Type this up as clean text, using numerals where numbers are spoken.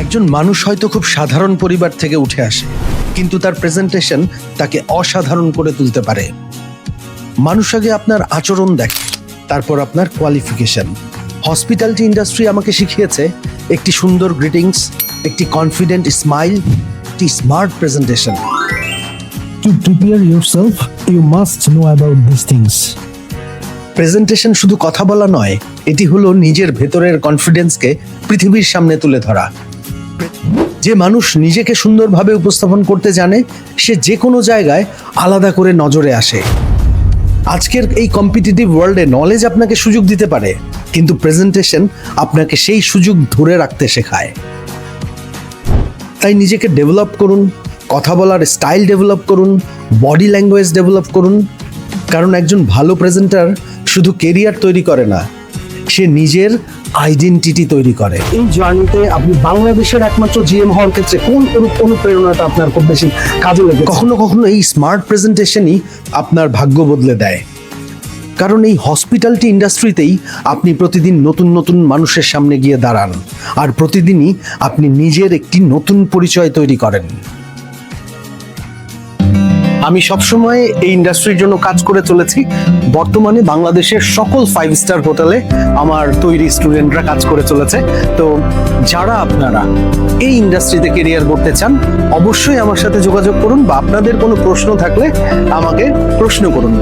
একজন মানুষ হয়তো খুব সাধারণ পরিবার থেকে উঠে আসে, কিন্তু তার প্রেজেন্টেশন তাকে অসাধারণ করে তুলতে পারে। মানুষ আগে আপনার আচরণ দেখে, তারপর আপনার কোয়ালিফিকেশন। হসপিটালিটি ইন্ডাস্ট্রি আমাকে শিখিয়েছে একটি সুন্দর গ্রিটিংস, একটি কনফিডেন্ট স্মাইল, একটি smart presentation. To prepare yourself, you must know about these things. Presentation শুধু কথা বলা নয়, এটি হলো নিজের ভেতরের কনফিডেন্সকে পৃথিবীর সামনে তুলে ধরা। যে মানুষ নিজেকে সুন্দরভাবে উপস্থাপন করতে জানে, সে যে কোনো জায়গায় আলাদা করে নজরে আসে। আজকের এই কম্পিটিটিভ ওয়ার্ল্ডে নলেজ আপনাকে সুযোগ দিতে পারে, কিন্তু প্রেজেন্টেশন আপনাকে সেই সুযোগ ধরে রাখতে শেখায়। তাই নিজেকে ডেভেলপ করুন, কথা বলার স্টাইল ডেভেলপ করুন, বডি ল্যাঙ্গুয়েজ ডেভেলপ করুন। কারণ একজন ভালো প্রেজেন্টার শুধু কেরিয়ার তৈরি করে না, সে নিজের আইডেন্টিটি তৈরি করে। এই জার্নিতে আপনি বাংলাদেশের একমাত্র জিএম হওয়ার ক্ষেত্রে কোন অনুপ্রেরণাটা আপনার খুব বেশি কাজে লেগেছে? কখনো কখনো এই স্মার্ট প্রেজেন্টেশনই আপনার ভাগ্য বদলে দেয়। কারণ এই হসপিটালিটি ইন্ডাস্ট্রিতেই আপনি প্রতিদিন নতুন নতুন মানুষের সামনে গিয়ে দাঁড়ান, আর প্রতিদিনই আপনি নিজের একটি নতুন পরিচয় তৈরি করেন। আমি সবসময় এই ইন্ডাস্ট্রির জন্য কাজ করে চলেছি। বর্তমানে বাংলাদেশের সকল 5 স্টার হোটেলে আমার তৈরি স্টুডেন্টরা কাজ করে চলেছে। তো যারা আপনারা এই ইন্ডাস্ট্রিতে কেরিয়ার করতে চান, অবশ্যই আমার সাথে যোগাযোগ করুন, বা আপনাদের কোনো প্রশ্ন থাকলে আমাকে প্রশ্ন করুন।